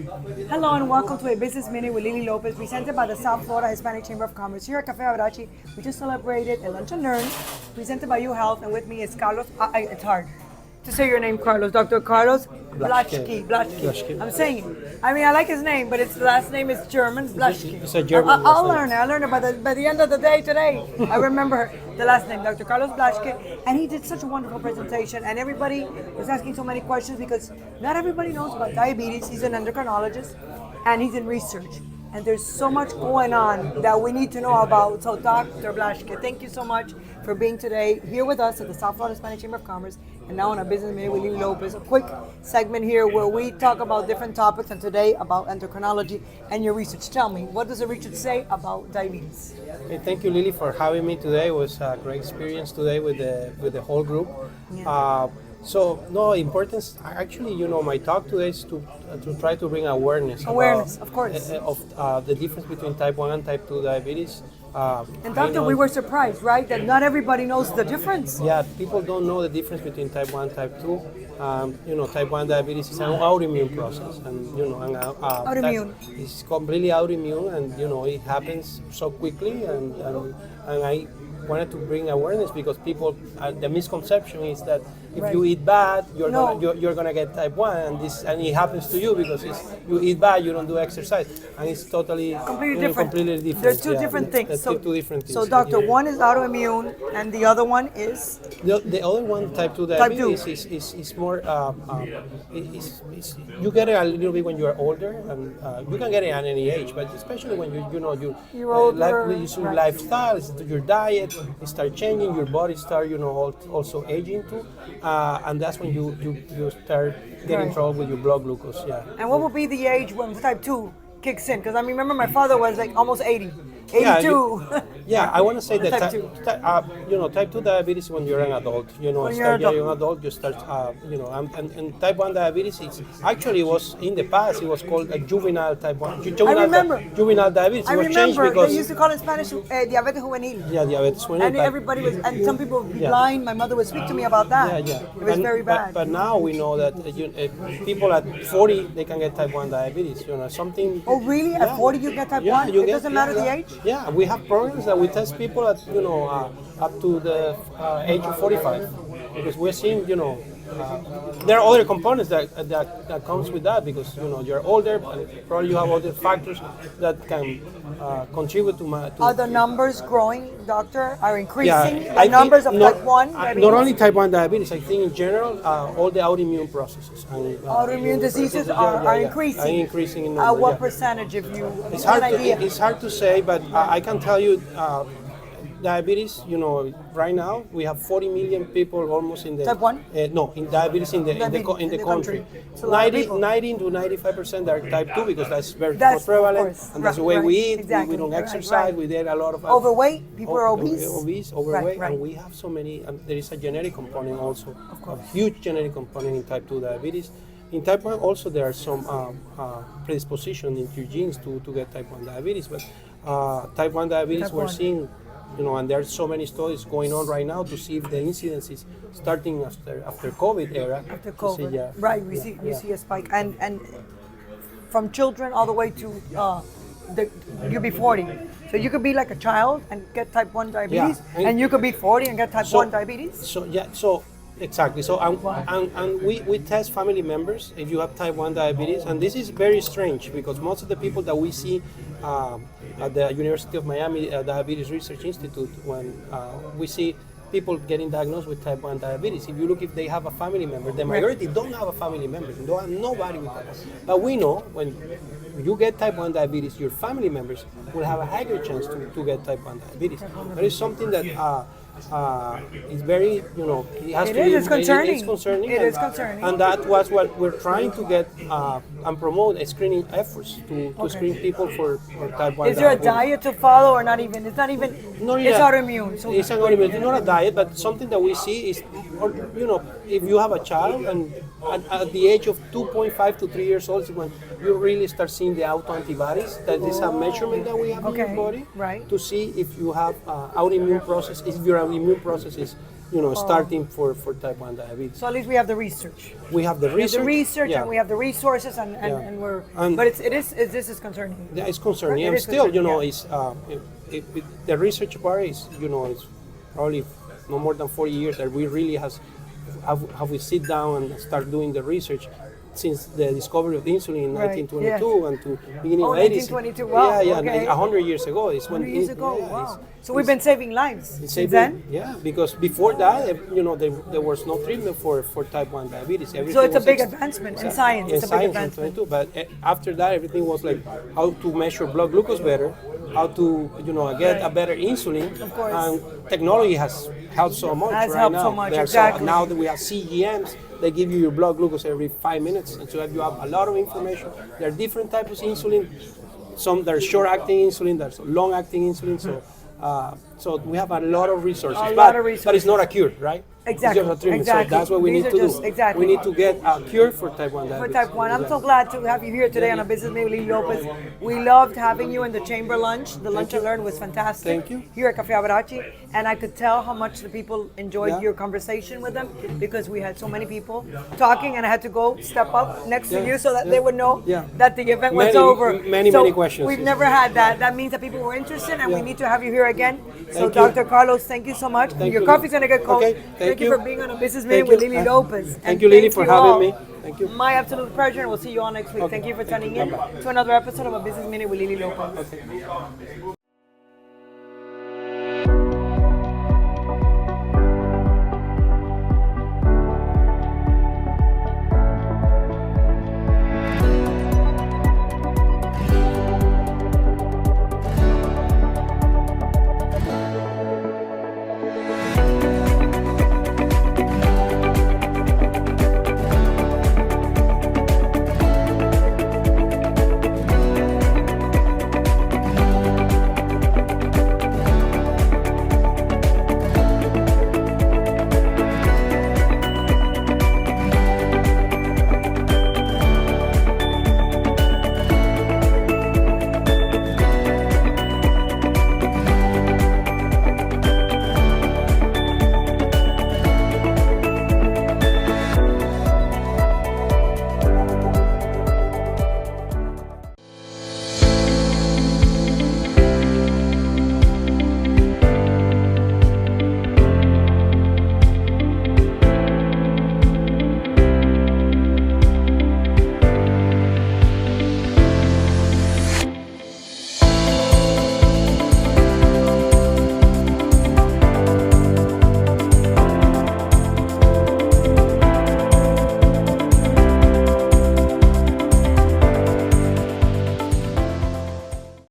Hello and welcome to a business minute with Lily Lopez, presented by the South Florida Hispanic Chamber of Commerce. Here at Caffe Abbracci, we just celebrated a lunch and learn, presented by UHealth, and with me is Carlos. It's hard to say your name, Carlos. Dr. Carlos Blaschke. Blaschke. I'm saying it. I mean, I like his name, but its last name is German. Blaschke. It's a German I'll last learn it. I'll learn it by the end of the day today. I remember the last name, Dr. Carlos Blaschke, and he did such a wonderful presentation. And everybody was asking so many questions because not everybody knows about diabetes. He's an endocrinologist, and he's in research. And there's so much going on that we need to know about. So, Dr. Blaschke, thank you so much for being today here with us at the South Florida Hispanic Chamber of Commerce, and now on our business minute with Lily Lopez. A quick segment here where we talk about different topics, and today about endocrinology and your research. Tell me, what does the research say about diabetes? Hey, thank you, Lily, for having me today. It was a great experience today with the whole group. Yeah. So, no importance. Actually, my talk today is to try to bring awareness. Of course. Of the difference between type 1 and type 2 diabetes. And doctor, we were surprised, right, that not everybody knows the difference. Yeah, people don't know the difference between type 1 and type 2. Type 1 diabetes is an autoimmune process, and Autoimmune. It's completely autoimmune, and it happens so quickly, and I wanted to bring awareness because people, the misconception is that if you eat bad, you're gonna get type 1, and it happens to you because you eat bad, you don't do exercise, and it's totally Completely different. There's two different things. Two different things. So, doctor, one is autoimmune, and the other one is the other one, type 2 diabetes, is more. You get it a little bit when you are older, and you can get it at any age, but especially when You're older, your lifestyle, your diet, it start changing, your body start also aging too, and that's when you start getting trouble with your blood glucose. Yeah. And what would be the age when type 2 kicks in? Because I remember my father was like almost 80, 82. Yeah, I want to say that Type 2. Type 2 diabetes when you're an adult. When you're an adult, you start, and type 1 diabetes, it was in the past, it was called a juvenile type 1. Juvenile diabetes. I It was changed remember because they used to call it in Spanish diabetes juvenil. Yeah, diabetes juvenile. And everybody was, and some people would be blind. My mother would speak to me about that. Yeah. It was very bad. But now we know that people at 40 they can get type 1 diabetes. Something. Oh, really? At 40 you get type 1? It doesn't matter the age? Yeah, we have programs that we test people at up to the age of 45 because we're seeing there are other components that comes with that because you're older, and probably you have other factors that can contribute to Are the numbers growing, doctor? Are increasing? Yeah, The numbers of type 1 diabetes? Not only type 1 diabetes, I think in general, all the autoimmune processes. Autoimmune diseases are increasing. Are increasing in number. What percentage if you It's have hard. an idea? It's hard to say, but I can tell you, diabetes. Right now we have 40 million people almost in the Type 1? No, in diabetes in the country. It's a lot of people. 90 to 95% are type 2 because that's very That's, prevalent, of course. and that's the way we eat. Exactly. We don't Right, exercise. right. We get a lot of Overweight? People are obese? Overweight, Right. and we have so many. There is a genetic component also, a huge genetic component in type 2 diabetes. In type 1 also there are some predisposition in your genes to get type 1 diabetes, but type 1 diabetes Type we're 1. seeing, and there are so many studies going on right now to see if the incidence is starting after COVID era. After to see, COVID, right? We see a spike, and from children all the way to you be 40. So you could be like a child and get type 1 diabetes, Yeah. and you could be 40 and get type 1 diabetes. So exactly. So and we test family members if you have type 1 diabetes, and this is very strange because most of the people that we see at the University of Miami Diabetes Research Institute, when we see people getting diagnosed with type 1 diabetes, if you look if they have a family member, the majority don't have a family member, don't have nobody with that. But we know when you get type 1 diabetes, your family members will have a higher chance to get type 1 diabetes. That is something that it's very, it has to be. It's concerning. It's concerning. It is concerning. And that was what we're trying to get and promote screening efforts to screen people for type 1 Is there a diabetes. diet to follow or not even? It's not even. It's autoimmune. So It's an autoimmune. It's not a diet, but something that we see is, if you have a child and at the age of 2.5 to 3 years old is when you really start seeing the autoantibodies. That is a measurement that we have in your body right. to see if you have autoimmune process, if your immune process is starting for type 1 diabetes. So at least we have the research. We have the We have research. the research yeah. and we have the resources, and we're. And- But this is concerning. Yeah, it's concerning. It And is still, concerning, it's the research part is, it's probably no more than 40 years that we really have we sit down and start doing the research since the discovery of insulin in Right, 1922 and to beginning Oh, of 80s. 1922, wow, Yeah, okay. 100 years ago. It's 100 years ago, yeah, wow. So we've been saving lives it's since saving- then? Yeah, because before that, there was no treatment for type 1 diabetes. So Everything it's a was big advancement in science. in It's a big science in advancement. 22, but after that, everything was like how to measure blood glucose better, how to get a better insulin. Of course. And technology has helped so much Has right helped now. so much, There are exactly. now that we have CGMs, they give you your blood glucose every 5 minutes, and so you have a lot of information. There are different types of insulin. Some that are short-acting insulin, there's long-acting insulin. So we have a lot of resources. But it's not a cure, right? Exactly, It's just a treatment. exactly. So that's what we These need are to just- do. exactly. We need to get a cure for type 1 diabetes. For type 1. I'm so glad to have you here today on a business meeting with Lily Lopez. We loved having you in the chamber lunch. The lunch and learn was fantastic. Thank you. Here at Caffe Abbracci. And I could tell how much the people enjoyed Yeah. your conversation with them because we had so many people talking, and I had to go step up next to Yeah, you so that yeah, they would know yeah. that the event was Many- over. many questions. We've never had that. That means that people were interested, and we Yeah. need to have you here again. So Thank you. Dr. Carlos, thank you so much. Thank Your you. coffee's going to get cold. Okay, thank you you. for being on a business Thank meeting with you. Lily Lopez. Thank And you, Lily, for you having all. me. Thank you. My absolute pleasure, and we'll see you all next week. Okay. Thank you for tuning in Bye-bye. to another episode of A Business Minute with Lily Lopez.